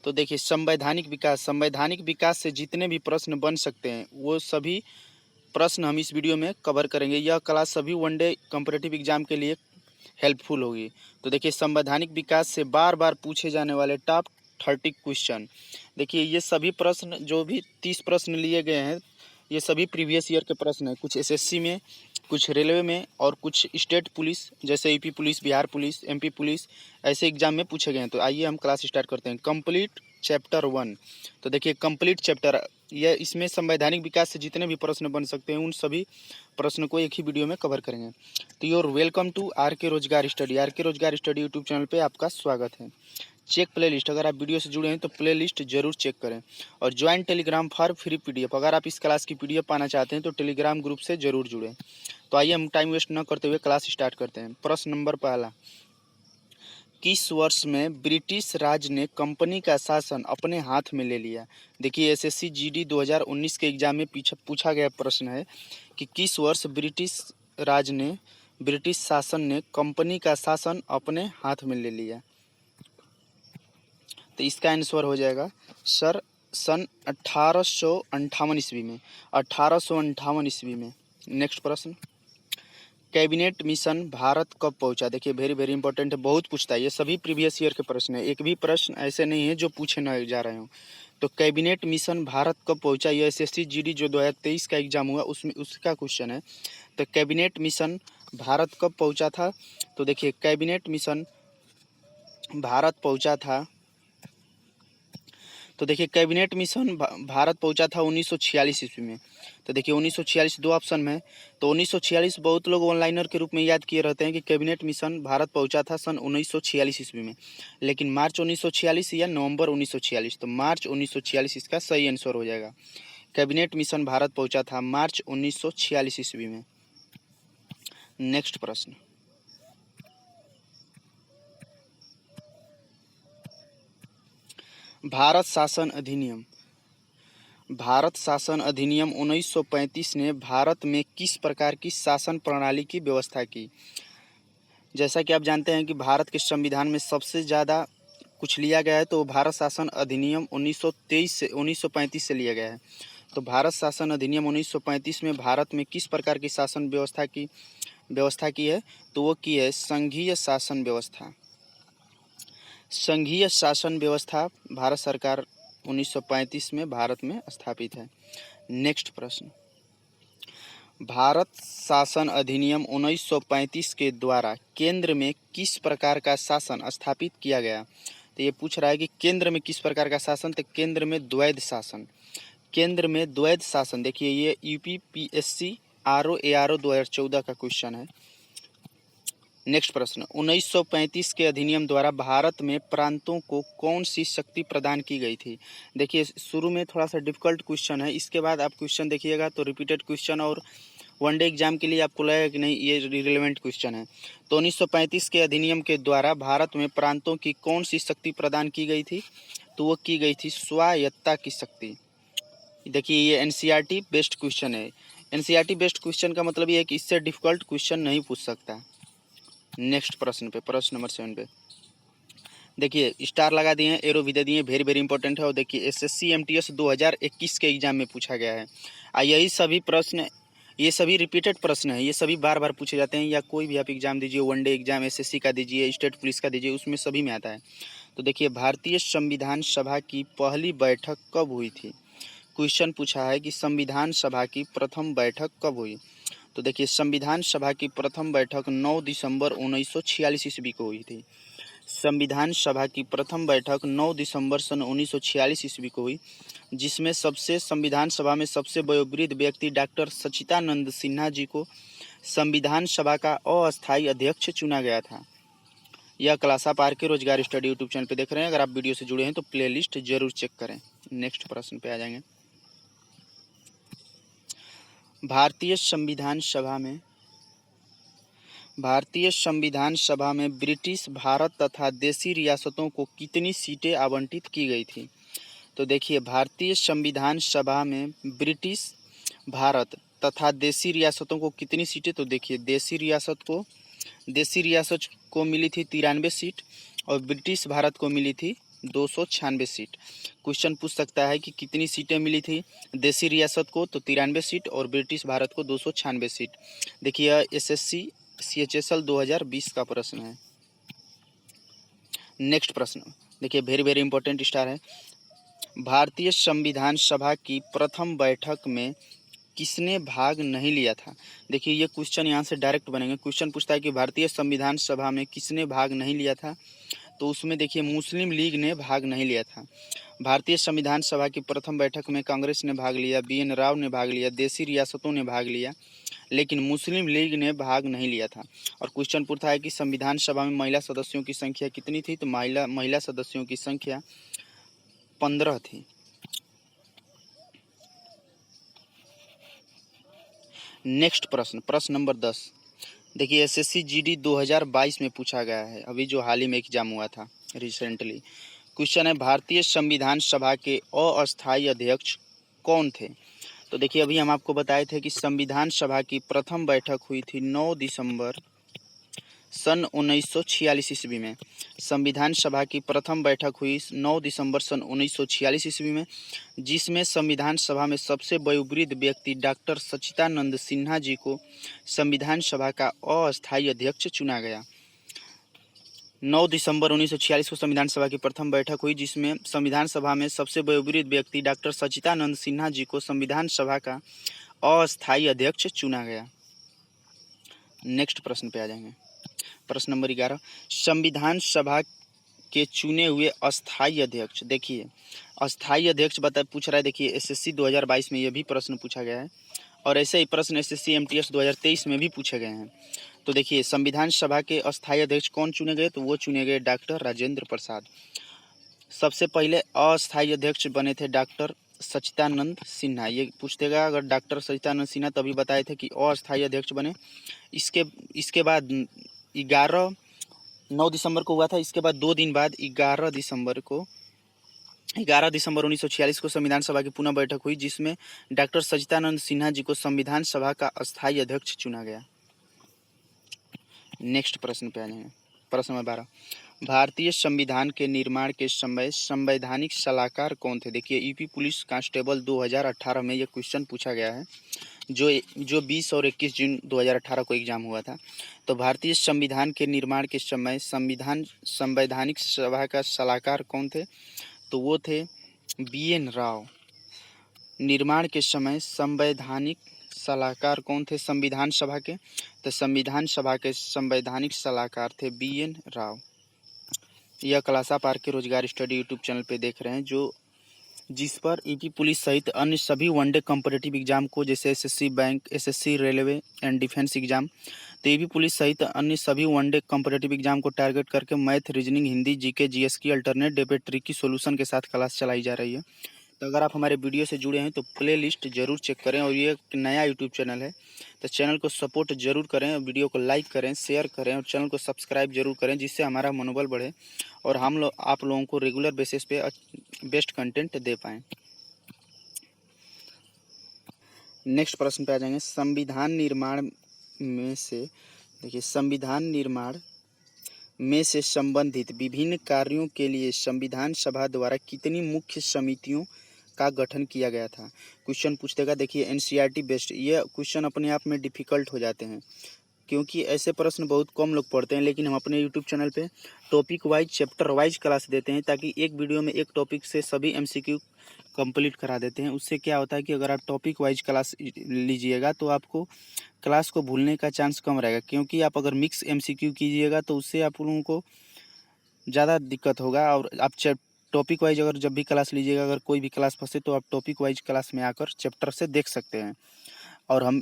तो देखिए संवैधानिक विकास से जितने भी प्रश्न बन सकते हैं वो सभी प्रश्न हम इस वीडियो में कवर करेंगे। यह क्लास सभी वनडे कॉम्पिटिटिव एग्जाम के लिए हेल्पफुल होगी। तो देखिए संवैधानिक विकास से बार बार पूछे जाने वाले टॉप 30 क्वेश्चन, देखिए ये सभी प्रश्न जो भी 30 प्रश्न लिए गए हैं ये सभी प्रीवियस ईयर के प्रश्न हैं। कुछ एसएससी में, कुछ रेलवे में और कुछ स्टेट पुलिस जैसे UP police, Bihar police, MP police ऐसे एग्जाम में पूछे गए हैं। तो आइए हम क्लास स्टार्ट करते हैं। Complete chapter 1। तो देखिए कंप्लीट चैप्टर, यह इसमें संवैधानिक विकास से जितने भी प्रश्न बन सकते हैं उन सभी प्रश्न को एक ही वीडियो में कवर करेंगे। तो योर वेलकम टू आर के रोजगार स्टडी। आर के रोजगार स्टडी यूट्यूब चैनल पे आपका स्वागत है। चेक प्ले लिस्ट, अगर आप वीडियो से जुड़े हैं तो प्ले लिस्ट जरूर चेक करें और join Telegram for free PDF. अगर आप इस क्लास की पीडीएफ पाना चाहते हैं तो टेलीग्राम ग्रुप से जरूर जुड़ें। तो आइए हम टाइम वेस्ट न करते हुए क्लास स्टार्ट करते हैं। प्रश्न नंबर पहला, किस वर्ष में ब्रिटिश राज ने कंपनी का शासन अपने हाथ में ले लिया? देखिए एसएससी जीडी 2019 के एग्जाम में पूछा गया प्रश्न है कि किस वर्ष ब्रिटिश शासन ने कंपनी का शासन अपने हाथ में ले लिया। तो इसका आंसर हो जाएगा सर सन 1858 ईस्वी में, 1858 ईस्वी में। नेक्स्ट प्रश्न, कैबिनेट मिशन भारत कब पहुंचा? देखिए वेरी वेरी इंपॉर्टेंट है, बहुत पूछता है, ये सभी प्रीवियस ईयर के प्रश्न है, एक भी प्रश्न ऐसे नहीं है जो पूछे न जा रहे हो। तो कैबिनेट मिशन भारत कब पहुंचा, ये एसएससी जीडी जो 2023 का एग्जाम हुआ उसमें उसका क्वेश्चन है। तो कैबिनेट मिशन भारत कब पहुंचा था? तो देखिए कैबिनेट मिशन भारत पहुंचा था, तो देखिए कैबिनेट मिशन भारत पहुंचा था 1946 ईस्वी में। तो देखिए 1946 दो ऑप्शन में, तो 1946 बहुत लोग ऑनलाइनर के रूप में याद किए रहते हैं कि कैबिनेट मिशन भारत पहुंचा था सन 1946 ईस्वी में, लेकिन मार्च 1946 या नवंबर 1946, तो मार्च 1946 इसका सही आंसर हो जाएगा। कैबिनेट मिशन भारत पहुंचा था मार्च 1946 ईस्वी में। नेक्स्ट प्रश्न, भारत शासन अधिनियम 1935 ने भारत में किस प्रकार की शासन प्रणाली की व्यवस्था की? जैसा कि आप जानते हैं कि भारत के संविधान में सबसे ज़्यादा कुछ लिया गया है तो भारत शासन अधिनियम 1935 से लिया गया है। तो भारत शासन अधिनियम 1935 में भारत में किस प्रकार की शासन व्यवस्था की है? तो वो की है संघीय शासन व्यवस्था। संघीय शासन व्यवस्था भारत सरकार 1935 में भारत में स्थापित है। नेक्स्ट प्रश्न, भारत शासन अधिनियम 1935 के द्वारा केंद्र में किस प्रकार का शासन स्थापित किया गया? तो ये पूछ रहा है कि केंद्र में किस प्रकार का शासन, तो केंद्र में द्वैध शासन। केंद्र में द्वैध शासन, देखिए ये यूपीपीएससी आरओ एआरओ 2014 का क्वेश्चन है। नेक्स्ट प्रश्न, 1935 के अधिनियम द्वारा भारत में प्रांतों को कौन सी शक्ति प्रदान की गई थी? देखिए शुरू में थोड़ा सा डिफिकल्ट क्वेश्चन है, इसके बाद आप क्वेश्चन देखिएगा तो रिपीटेड क्वेश्चन और वनडे एग्जाम के लिए आपको लगेगा कि नहीं ये रिलेवेंट क्वेश्चन है। तो 1935 के अधिनियम के द्वारा भारत में प्रांतों की कौन सी शक्ति प्रदान की गई थी? तो वो की गई थी स्वायत्तता की शक्ति। देखिए ये एनसीईआरटी बेस्ड क्वेश्चन है। एनसीईआरटी बेस्ड क्वेश्चन का मतलब ये है कि इससे डिफिकल्ट क्वेश्चन नहीं पूछ सकता। नेक्स्ट प्रश्न पे, प्रश्न नंबर 7 पे देखिए स्टार लगा दिए, एरो भी दे दिए, वेरी वेरी इंपॉर्टेंट है। और देखिए एसएससी एमटीएस 2021 के एग्जाम में पूछा गया है। यही सभी प्रश्न, ये सभी रिपीटेड प्रश्न है, ये सभी बार बार पूछे जाते हैं, या कोई भी आप एग्जाम दीजिए, वनडे एग्जाम एसएससी का दीजिए, स्टेट पुलिस का दीजिए, उसमें सभी में आता है। तो देखिए भारतीय संविधान सभा की पहली बैठक कब हुई थी? क्वेश्चन पूछा है कि संविधान सभा की प्रथम बैठक कब हुई? तो देखिए संविधान सभा की प्रथम बैठक 9 दिसंबर 1946 ईस्वी को हुई थी। संविधान सभा की प्रथम बैठक 9 दिसंबर सन 1946 ईस्वी को हुई, जिसमें संविधान सभा में सबसे वयोवृद्ध व्यक्ति डॉक्टर सच्चिदानंद सिन्हा जी को संविधान सभा का अस्थायी अध्यक्ष चुना गया था। यह क्लास आप आर के रोजगार स्टडी यूट्यूब चैनल पे देख रहे हैं। अगर आप वीडियो से जुड़े हैं तो प्ले लिस्ट जरूर चेक करें। नेक्स्ट प्रश्न पे आ जाएंगे। भारतीय संविधान सभा में ब्रिटिश भारत तथा देशी रियासतों को कितनी सीटें आवंटित की गई थी? तो देखिए भारतीय संविधान सभा में ब्रिटिश भारत तथा देशी रियासतों को कितनी सीटें, तो देखिए देशी रियासत को मिली थी 93 सीट और ब्रिटिश भारत को मिली थी 296 सीट। क्वेश्चन पूछ सकता है कि कितनी सीटें मिली थी देसी रियासत को, तो 93 सीट, और ब्रिटिश भारत को 296 सीट। देखिए एसएससी CHSL 2020 का प्रश्न है। नेक्स्ट प्रश्न देखिए, वेरी वेरी इंपॉर्टेंट स्टार है। भारतीय संविधान सभा की प्रथम बैठक में किसने भाग नहीं लिया था? देखिए ये क्वेश्चन यहाँ से डायरेक्ट बनेंगे। क्वेश्चन पूछता है कि भारतीय संविधान सभा में किसने भाग नहीं लिया था, तो उसमें देखिए मुस्लिम लीग ने भाग नहीं लिया था। भारतीय संविधान सभा की प्रथम बैठक में कांग्रेस ने भाग लिया, BN राव ने भाग लिया, देसी रियासतों ने भाग लिया, लेकिन मुस्लिम लीग ने भाग नहीं लिया था। और क्वेश्चन पूछता है कि संविधान सभा में महिला सदस्यों की संख्या कितनी थी, तो महिला सदस्यों की संख्या 15 थी। नेक्स्ट प्रश्न, प्रश्न नंबर 10। देखिए SSC GD 2022 में पूछा गया है, अभी जो हाल ही में एग्जाम हुआ था रिसेंटली। क्वेश्चन है भारतीय संविधान सभा के अस्थायी अध्यक्ष कौन थे? तो देखिए अभी हम आपको बताए थे कि संविधान सभा की प्रथम बैठक हुई थी 9 दिसंबर सन 1946 ईस्वी में। संविधान सभा की प्रथम बैठक हुई 9 दिसंबर सन 1946 ईस्वी में, जिसमें संविधान सभा में सबसे वयोवृद्ध व्यक्ति डॉक्टर सच्चिदानंद सिन्हा जी को संविधान सभा का अस्थायी अध्यक्ष चुना गया। 9 दिसंबर 1946 को संविधान सभा की प्रथम बैठक हुई, जिसमें संविधान सभा में सबसे वयोवृद्ध व्यक्ति डॉक्टर सच्चिदानंद सिन्हा जी को संविधान सभा का अस्थायी अध्यक्ष चुना गया। नेक्स्ट प्रश्न पे आ जाएंगे। प्रश्न नंबर 11। संविधान सभा के चुने हुए अस्थायी अध्यक्ष, देखिए अस्थायी अध्यक्ष पूछ रहा है। देखिए SSC 2022 में यह भी प्रश्न पूछा गया है, और ऐसे ही प्रश्न SSC MTS 2023 में भी पूछे गए हैं। तो देखिए संविधान सभा के अस्थायी अध्यक्ष कौन चुने गए, तो वो चुने गए डॉक्टर राजेंद्र प्रसाद। सबसे पहले अस्थायी अध्यक्ष बने थे डॉक्टर सच्चिदानंद सिन्हा। ये पूछतेगा अगर डॉक्टर सच्चिदानंद सिन्हा, तभी बताए थे कि अस्थायी अध्यक्ष बने। इसके बाद 9 दिसंबर को हुआ था। इसके बाद 2 दिन बाद 11 दिसंबर 1946 को संविधान सभा की पुनः बैठक हुई, जिसमें डॉक्टर सच्चिदानंद सिन्हा जी को संविधान सभा का अस्थायी अध्यक्ष चुना गया। नेक्स्ट प्रश्न पे आ जाएंगे। प्रश्न नंबर 12। भारतीय संविधान के निर्माण के समय संवैधानिक सलाहकार कौन थे? देखिए यूपी पुलिस कांस्टेबल 2018 में यह क्वेश्चन पूछा गया है, जो 20 और 21 जून 2018 को एग्जाम हुआ था। तो भारतीय संविधान के निर्माण के समय संवैधानिक सभा का सलाहकार कौन थे? तो वो थे BN राव। निर्माण के समय संवैधानिक सलाहकार कौन थे संविधान सभा के? तो संविधान सभा के संवैधानिक सलाहकार थे BN राव। यह क्लास आप RK रोजगार स्टडी यूट्यूब चैनल पे देख रहे हैं, जिस पर यूपी पुलिस सहित अन्य सभी वनडे कॉम्पिटिटिव एग्जाम को, जैसे SSC bank, SSC railway and defence exam, तो यूपी पुलिस सहित अन्य सभी वनडे कॉम्पिटिटिव एग्जाम को टारगेट करके math, reasoning, Hindi, GK GS की अल्टरनेट डे पे ट्रिकी सॉल्यूशन के साथ क्लास चलाई जा रही है। तो अगर आप हमारे वीडियो से जुड़े हैं तो प्ले लिस्ट जरूर चेक करें, और ये एक नया यूट्यूब चैनल है तो चैनल को सपोर्ट जरूर करें, वीडियो को लाइक करें, शेयर करें, और चैनल को सब्सक्राइब जरूर करें, जिससे हमारा मनोबल बढ़े और आप लोगों को रेगुलर बेसिस पे बेस्ट कंटेंट दे पाएँ। नेक्स्ट प्रश्न पे आ जाएंगे। संविधान निर्माण में से संबंधित विभिन्न कार्यों के लिए संविधान सभा द्वारा कितनी मुख्य समितियों का गठन किया गया था? क्वेश्चन पूछतेगा। देखिए NCERT बेस्ड ये क्वेश्चन अपने आप में डिफिकल्ट हो जाते हैं, क्योंकि ऐसे प्रश्न बहुत कम लोग पढ़ते हैं, लेकिन हम अपने यूट्यूब चैनल पे topic wise, chapter wise class देते हैं, ताकि एक वीडियो में एक टॉपिक से सभी MCQ कंप्लीट करा देते हैं। उससे क्या होता है कि अगर आप टॉपिक वाइज क्लास लीजिएगा तो आपको क्लास को भूलने का चांस कम रहेगा, क्योंकि आप अगर मिक्स MCQ कीजिएगा तो उससे आप लोगों को ज़्यादा दिक्कत होगा। और आप टॉपिक वाइज अगर जब भी क्लास लीजिएगा, अगर कोई भी क्लास फंसे तो आप टॉपिक वाइज क्लास में आकर चैप्टर से देख सकते हैं। और हम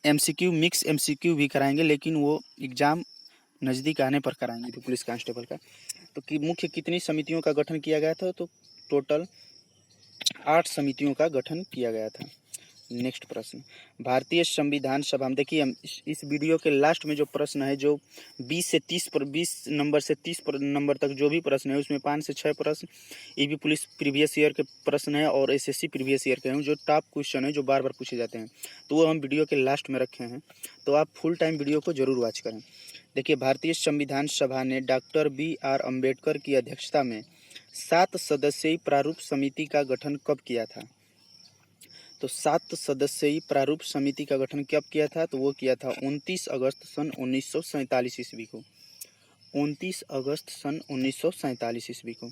MCQ मिक्स MCQ भी कराएंगे, लेकिन वो एग्ज़ाम नज़दीक आने पर कराएंगे पुलिस कांस्टेबल का। तो कि मुख्य कितनी समितियों का गठन किया गया था? तो टोटल 8 समितियों का गठन किया गया था। नेक्स्ट प्रश्न, भारतीय संविधान सभा में देखिए हम इस वीडियो के लास्ट में जो प्रश्न है, जो 20 नंबर से 30 नंबर तक जो भी प्रश्न है, उसमें 5 से 6 प्रश्न ईपी पुलिस प्रीवियस ईयर के प्रश्न है और SSC प्रीवियस ईयर के हैं, जो टॉप क्वेश्चन है, जो बार बार पूछे जाते हैं, तो वो हम वीडियो के लास्ट में रखे हैं। तो आप फुल टाइम वीडियो को जरूर वॉच करें। देखिए भारतीय संविधान सभा ने डॉक्टर BR अम्बेडकर की अध्यक्षता में 7 सदस्यीय प्रारूप समिति का गठन कब किया था? तो 7 सदस्यीय प्रारूप समिति का गठन कब किया था? तो वो किया था 29 अगस्त सन 1947 ईस्वी को। 29 अगस्त सन 1947 ईस्वी को।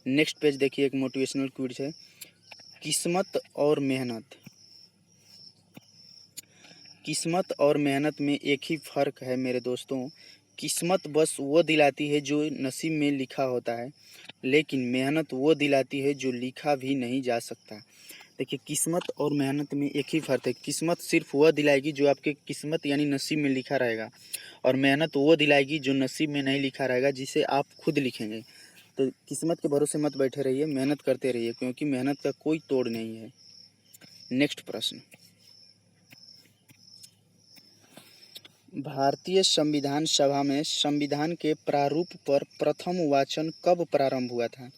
नेक्स्ट पेज देखिए, एक मोटिवेशनल क्विज है। किस्मत और मेहनत, किस्मत और मेहनत में एक ही फर्क है मेरे दोस्तों। किस्मत बस वो दिलाती है जो नसीब में लिखा होता है, लेकिन मेहनत वो दिलाती है जो लिखा भी नहीं जा सकता। देखिए, किस्मत और मेहनत में एक ही फर्क है। किस्मत सिर्फ वह दिलाएगी जो आपके किस्मत यानी नसीब में लिखा रहेगा, और मेहनत वो दिलाएगी जो नसीब में नहीं लिखा रहेगा, जिसे आप खुद लिखेंगे। तो किस्मत के भरोसे मत बैठे रहिए, मेहनत करते रहिए, क्योंकि मेहनत का कोई तोड़ नहीं है। नेक्स्ट प्रश्न, भारतीय संविधान सभा में संविधान के प्रारूप पर प्रथम वाचन कब प्रारंभ हुआ था?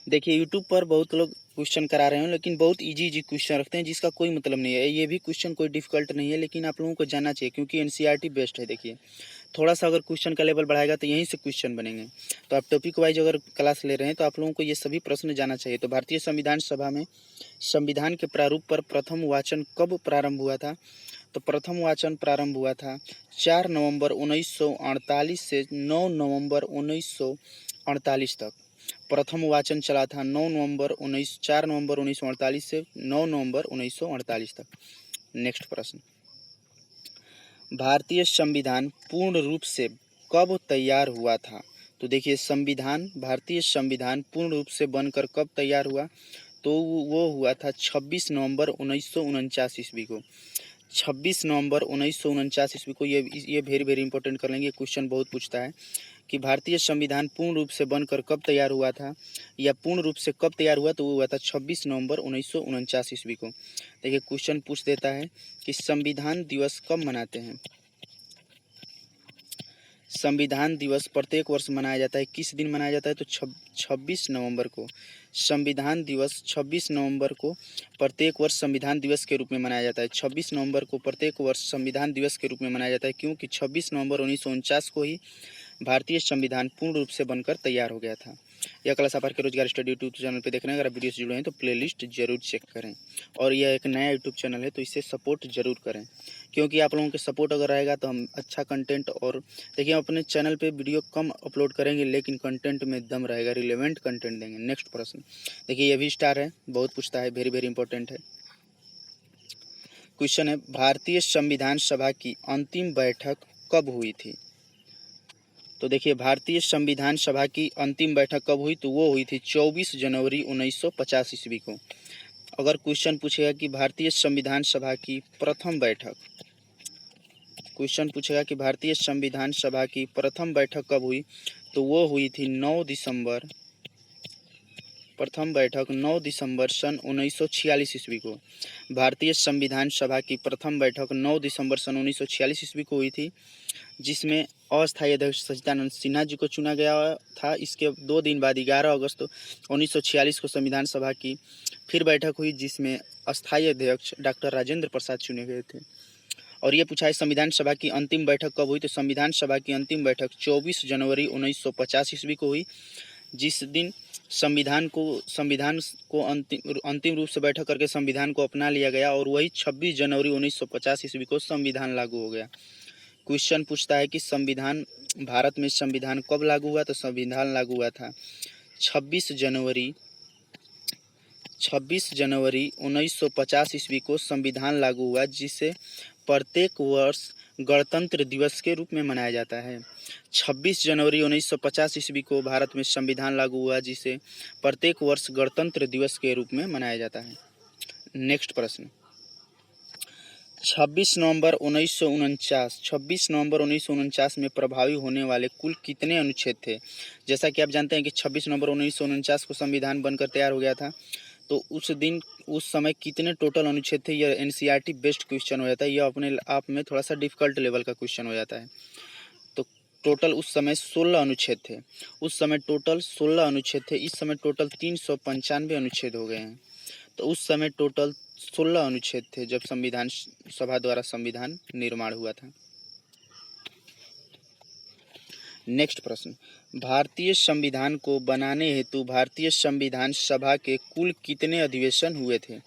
देखिए, यूट्यूब पर बहुत लोग क्वेश्चन करा रहे हैं, लेकिन बहुत इजी क्वेश्चन रखते हैं जिसका कोई मतलब नहीं है। ये भी क्वेश्चन कोई डिफिकल्ट नहीं है, लेकिन आप लोगों को जानना चाहिए, क्योंकि एनसीईआरटी बेस्ट है। देखिए, थोड़ा सा अगर क्वेश्चन का लेवल बढ़ाएगा तो यहीं से क्वेश्चन बनेंगे। तो आप टॉपिक वाइज अगर क्लास ले रहे हैं तो आप लोगों को ये सभी प्रश्न जाना चाहिए। तो भारतीय संविधान सभा में संविधान के प्रारूप पर प्रथम वाचन कब प्रारंभ हुआ था? तो प्रथम वाचन प्रारंभ हुआ था 4 नवंबर 1948 से 9 नवंबर 1948 तक। प्रथम वाचन चला था 4 नवंबर 1948 से 9 नवंबर 1948 तक। नेक्स्ट प्रश्न, भारतीय संविधान पूर्ण रूप से कब तैयार हुआ था? तो देखिए, भारतीय संविधान पूर्ण रूप से बनकर कब तैयार हुआ? तो वो हुआ था 26 नवंबर 1949 ईस्वी को। 26 नवंबर 1949 ईस्वी को। ये वेरी वेरी इंपॉर्टेंट कर लेंगे, क्वेश्चन बहुत पूछता है कि भारतीय संविधान पूर्ण रूप से बनकर कब तैयार हुआ था, या पूर्ण रूप से कब तैयार हुआ? तो वो हुआ था 26 नवंबर 1949 ईस्वी को। देखिए, क्वेश्चन पूछ देता है कि संविधान दिवस कब मनाते हैं? संविधान दिवस प्रत्येक वर्ष मनाया जाता है। किस दिन मनाया जाता है? तो 26 नवंबर को। संविधान दिवस 26 नवंबर को प्रत्येक वर्ष संविधान दिवस के रूप में मनाया जाता है। 26 नवंबर को प्रत्येक वर्ष संविधान दिवस के रूप में मनाया जाता है, क्योंकि 26 नवंबर 1949 को ही भारतीय संविधान पूर्ण रूप से बनकर तैयार हो गया था। यह क्लास आप के रोजगार स्टडी यूट्यूब चैनल पे देख रहे हैं। अगर आप वीडियो से जुड़े हैं तो प्लेलिस्ट जरूर चेक करें, और यह एक नया यूट्यूब चैनल है तो इसे सपोर्ट जरूर करें, क्योंकि आप लोगों के सपोर्ट अगर रहेगा तो हम अच्छा कंटेंट, और देखिए, हम अपने चैनल पे वीडियो कम अपलोड करेंगे, लेकिन कंटेंट में दम रहेगा, रिलेवेंट कंटेंट देंगे। नेक्स्ट प्रश्न देखिए, ये भी स्टार है, बहुत पूछता है, वेरी वेरी इंपॉर्टेंट है। क्वेश्चन है, भारतीय संविधान सभा की अंतिम बैठक कब हुई थी? तो देखिए, भारतीय संविधान सभा की अंतिम बैठक कब हुई? तो वो हुई थी 24 जनवरी 1950 ईस्वी को। अगर क्वेश्चन पूछेगा कि भारतीय संविधान सभा की प्रथम बैठक, क्वेश्चन पूछेगा कि भारतीय संविधान सभा की प्रथम बैठक कब हुई? तो वो हुई थी 9 दिसंबर, प्रथम बैठक 9 दिसंबर सन 1946 ईस्वी को। भारतीय संविधान सभा की प्रथम बैठक 9 दिसंबर सन 1946 ईस्वी को हुई थी, जिसमें अस्थायी अध्यक्ष सच्चिदानंद सिन्हा जी को चुना गया था। इसके 2 दिन बाद 11 अगस्त 1946 को संविधान सभा की फिर बैठक हुई, जिसमें अस्थायी अध्यक्ष डॉक्टर राजेंद्र प्रसाद चुने गए थे। और ये पूछा है संविधान सभा की अंतिम बैठक कब हुई? तो संविधान सभा की अंतिम बैठक 24 जनवरी 1950 ईस्वी को हुई, जिस दिन संविधान को अंतिम रूप से बैठक करके संविधान को अपना लिया गया, और वही 26 जनवरी 1950 ईस्वी को संविधान लागू हो गया। क्वेश्चन पूछता है कि भारत में संविधान कब लागू हुआ? तो संविधान लागू हुआ था 26 जनवरी 1950 ईस्वी को संविधान लागू हुआ, जिसे प्रत्येक वर्ष गणतंत्र दिवस के रूप में मनाया जाता है। 26 जनवरी 1950 ईस्वी को भारत में संविधान लागू हुआ, जिसे प्रत्येक वर्ष गणतंत्र दिवस के रूप में मनाया जाता है। नेक्स्ट प्रश्न, 26 नवंबर 1949 में प्रभावी होने वाले कुल कितने अनुच्छेद थे? जैसा कि आप जानते हैं कि 26 नवंबर 1949 को संविधान बनकर तैयार हो गया था, तो उस समय कितने टोटल अनुच्छेद थे? यह एनसीईआरटी बेस्ट क्वेश्चन हो जाता है, यह अपने आप में थोड़ा सा डिफिकल्ट लेवल का क्वेश्चन हो जाता है। तो टोटल उस समय 16 अनुच्छेद थे। उस समय टोटल 16 अनुच्छेद थे। इस समय टोटल 395 अनुच्छेद हो गए हैं। तो उस समय टोटल 16 अनुच्छेद थे जब संविधान सभा द्वारा संविधान निर्माण हुआ था। नेक्स्ट प्रश्न, भारतीय संविधान को बनाने हेतु भारतीय संविधान सभा के कुल कितने अधिवेशन हुए थे?